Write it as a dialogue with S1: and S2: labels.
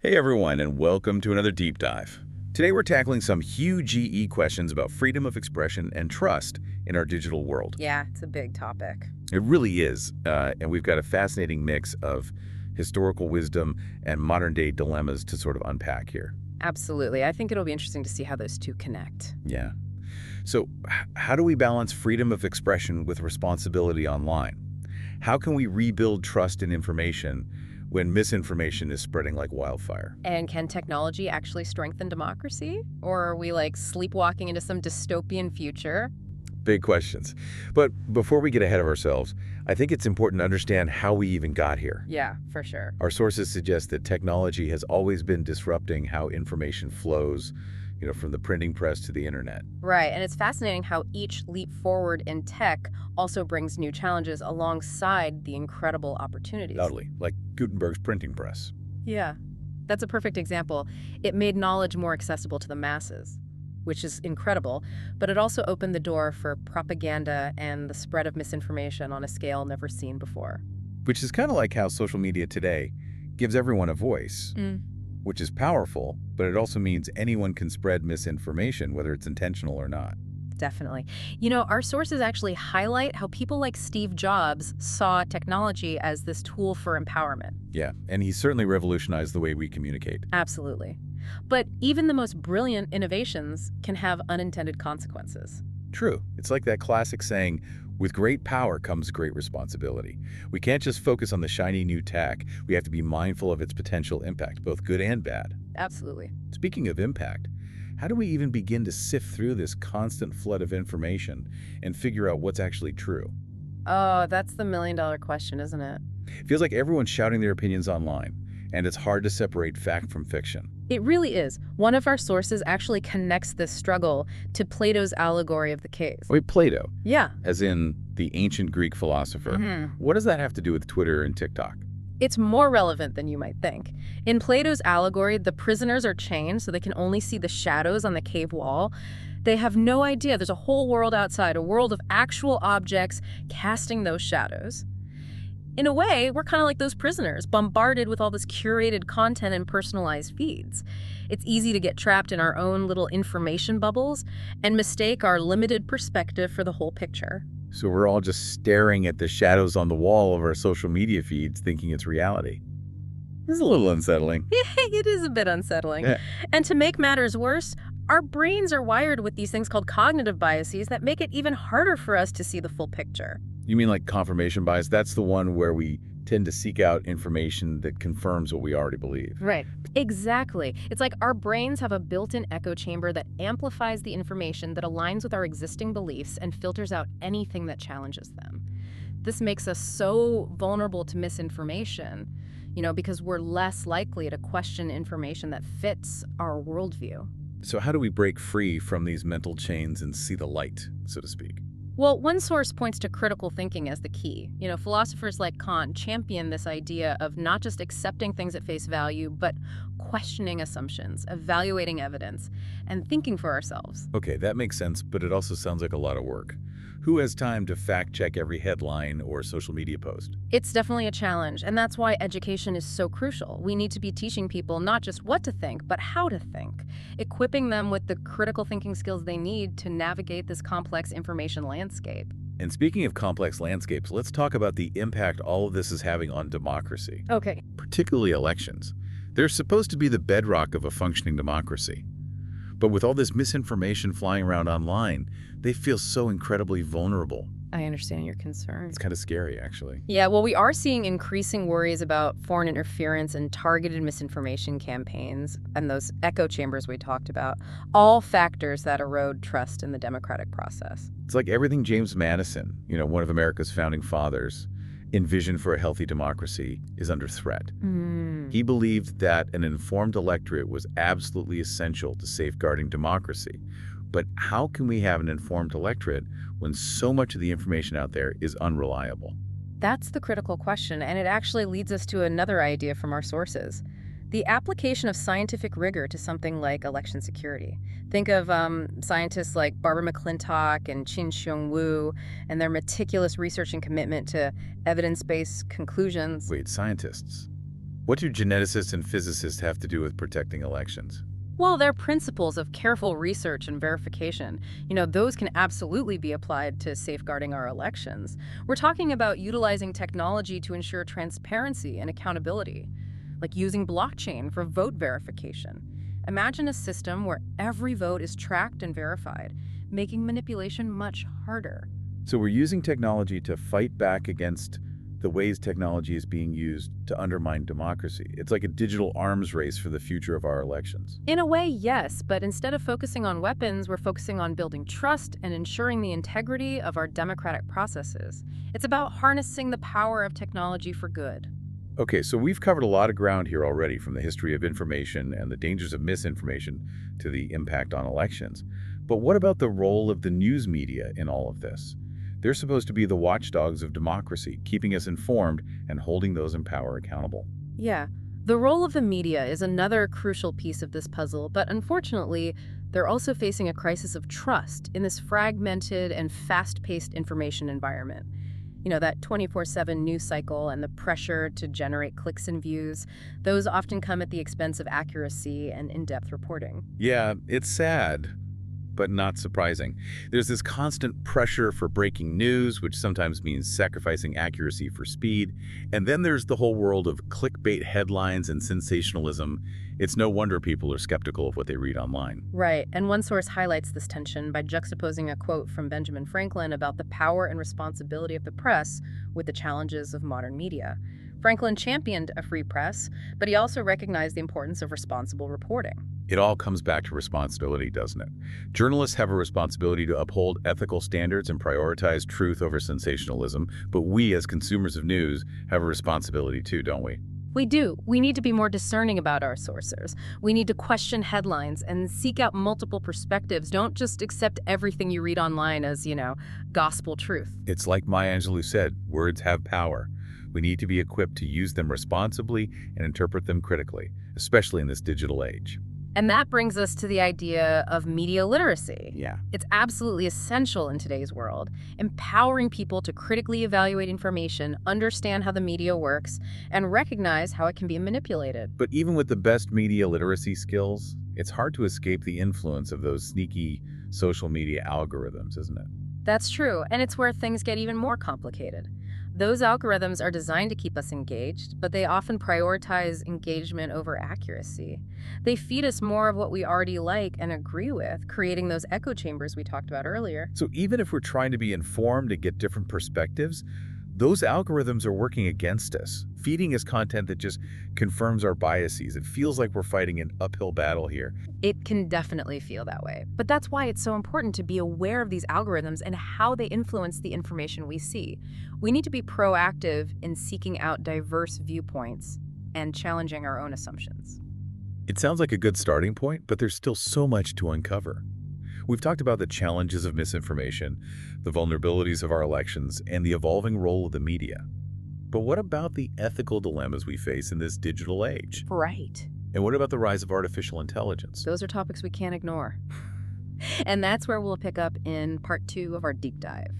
S1: Hey everyone, and welcome to another deep dive. Today we're tackling some huge GE questions about freedom of expression and trust in our digital world.
S2: Yeah, it's a big topic.
S1: It really is, and we've got a fascinating mix of historical wisdom and modern-day dilemmas to sort of unpack here.
S2: Absolutely. I think it'll be interesting to see how those two connect.
S1: Yeah. So, how do we balance freedom of expression with responsibility online? How can we rebuild trust in information when misinformation is spreading like wildfire?
S2: And can technology actually strengthen democracy? Or are we like sleepwalking into some dystopian future?
S1: Big questions. But before we get ahead of ourselves, I think it's important to understand how we even got here.
S2: Yeah, for sure.
S1: Our sources suggest that technology has always been disrupting how information flows, from the printing press to the internet.
S2: Right, and it's fascinating how each leap forward in tech also brings new challenges alongside the incredible opportunities.
S1: Loudly, like Gutenberg's printing press.
S2: Yeah, that's a perfect example. It made knowledge more accessible to the masses, which is incredible, but it also opened the door for propaganda and the spread of misinformation on a scale never seen before.
S1: Which is kind of like how social media today gives everyone a voice, which is powerful, but it also means anyone can spread misinformation, whether it's intentional or not.
S2: Definitely. Our sources actually highlight how people like Steve Jobs saw technology as this tool for empowerment.
S1: Yeah, and he certainly revolutionized the way we communicate.
S2: Absolutely. But even the most brilliant innovations can have unintended consequences.
S1: True. It's like that classic saying, with great power comes great responsibility. We can't just focus on the shiny new tech. We have to be mindful of its potential impact, both good and bad.
S2: Absolutely.
S1: Speaking of impact, how do we even begin to sift through this constant flood of information and figure out what's actually true?
S2: Oh, that's the million-dollar question, isn't it?
S1: It feels like everyone's shouting their opinions online, and it's hard to separate fact from fiction.
S2: It really is. One of our sources actually connects this struggle to Plato's allegory of the cave.
S1: Wait, Plato?
S2: Yeah.
S1: As in the ancient Greek philosopher. What does that have to do with Twitter and TikTok?
S2: It's more relevant than you might think. In Plato's allegory, the prisoners are chained so they can only see the shadows on the cave wall. They have no idea there's a whole world outside, a world of actual objects casting those shadows. In a way, we're kind of like those prisoners, bombarded with all this curated content and personalized feeds. It's easy to get trapped in our own little information bubbles and mistake our limited perspective for the whole picture.
S1: So we're all just staring at the shadows on the wall of our social media feeds thinking it's reality. It's a little unsettling.
S2: It is a bit unsettling.
S1: Yeah.
S2: And to make matters worse, our brains are wired with these things called cognitive biases that make it even harder for us to see the full picture.
S1: You mean like confirmation bias? That's the one where we tend to seek out information that confirms what we already believe.
S2: Right. Exactly. It's like our brains have a built-in echo chamber that amplifies the information that aligns with our existing beliefs and filters out anything that challenges them. This makes us so vulnerable to misinformation, because we're less likely to question information that fits our worldview.
S1: So how do we break free from these mental chains and see the light, so to speak?
S2: Well, one source points to critical thinking as the key. Philosophers like Kant champion this idea of not just accepting things at face value, but questioning assumptions, evaluating evidence, and thinking for ourselves.
S1: Okay, that makes sense, but it also sounds like a lot of work. Who has time to fact-check every headline or social media post?
S2: It's definitely a challenge, and that's why education is so crucial. We need to be teaching people not just what to think, but how to think, equipping them with the critical thinking skills they need to navigate this complex information landscape.
S1: And speaking of complex landscapes, let's talk about the impact all of this is having on democracy.
S2: Okay.
S1: Particularly elections. They're supposed to be the bedrock of a functioning democracy. But with all this misinformation flying around online, they feel so incredibly vulnerable.
S2: I understand your concern.
S1: It's kind of scary, actually.
S2: Yeah, well, we are seeing increasing worries about foreign interference and targeted misinformation campaigns and those echo chambers we talked about, all factors that erode trust in the democratic process.
S1: It's like everything James Madison, one of America's founding fathers, envisioned for a healthy democracy is under threat. He believed that an informed electorate was absolutely essential to safeguarding democracy. But how can we have an informed electorate when so much of the information out there is unreliable?
S2: That's the critical question, and it actually leads us to another idea from our sources. The application of scientific rigor to something like election security. Think of scientists like Barbara McClintock and Qin-Xiong Wu and their meticulous research and commitment to evidence-based conclusions.
S1: Wait, scientists? What do geneticists and physicists have to do with protecting elections?
S2: Well, they're principles of careful research and verification. Those can absolutely be applied to safeguarding our elections. We're talking about utilizing technology to ensure transparency and accountability, like using blockchain for vote verification. Imagine a system where every vote is tracked and verified, making manipulation much harder.
S1: So we're using technology to fight back against the ways technology is being used to undermine democracy. It's like a digital arms race for the future of our elections.
S2: In a way, yes, but instead of focusing on weapons, we're focusing on building trust and ensuring the integrity of our democratic processes. It's about harnessing the power of technology for good.
S1: Okay, so we've covered a lot of ground here already, from the history of information and the dangers of misinformation to the impact on elections. But what about the role of the news media in all of this? They're supposed to be the watchdogs of democracy, keeping us informed and holding those in power accountable.
S2: Yeah, the role of the media is another crucial piece of this puzzle, but unfortunately, they're also facing a crisis of trust in this fragmented and fast-paced information environment. That 24/7 news cycle and the pressure to generate clicks and views, those often come at the expense of accuracy and in-depth reporting.
S1: Yeah, it's sad, but not surprising. There's this constant pressure for breaking news, which sometimes means sacrificing accuracy for speed. And then there's the whole world of clickbait headlines and sensationalism. It's no wonder people are skeptical of what they read online.
S2: Right, and one source highlights this tension by juxtaposing a quote from Benjamin Franklin about the power and responsibility of the press with the challenges of modern media. Franklin championed a free press, but he also recognized the importance of responsible reporting.
S1: It all comes back to responsibility, doesn't it? Journalists have a responsibility to uphold ethical standards and prioritize truth over sensationalism, but we as consumers of news have a responsibility too, don't we?
S2: We do. We need to be more discerning about our sources. We need to question headlines and seek out multiple perspectives. Don't just accept everything you read online as, gospel truth.
S1: It's like Maya Angelou said, words have power. We need to be equipped to use them responsibly and interpret them critically, especially in this digital age.
S2: And that brings us to the idea of media literacy.
S1: Yeah.
S2: It's absolutely essential in today's world, empowering people to critically evaluate information, understand how the media works, and recognize how it can be manipulated.
S1: But even with the best media literacy skills, it's hard to escape the influence of those sneaky social media algorithms, isn't it?
S2: That's true, and it's where things get even more complicated. Those algorithms are designed to keep us engaged, but they often prioritize engagement over accuracy. They feed us more of what we already like and agree with, creating those echo chambers we talked about earlier.
S1: So even if we're trying to be informed and get different perspectives, those algorithms are working against us, feeding us content that just confirms our biases. It feels like we're fighting an uphill battle here.
S2: It can definitely feel that way. But that's why it's so important to be aware of these algorithms and how they influence the information we see. We need to be proactive in seeking out diverse viewpoints and challenging our own assumptions.
S1: It sounds like a good starting point, but there's still so much to uncover. We've talked about the challenges of misinformation, the vulnerabilities of our elections, and the evolving role of the media. But what about the ethical dilemmas we face in this digital age?
S2: Right.
S1: And what about the rise of artificial intelligence?
S2: Those are topics we can't ignore. And that's where we'll pick up in part 2 of our deep dive.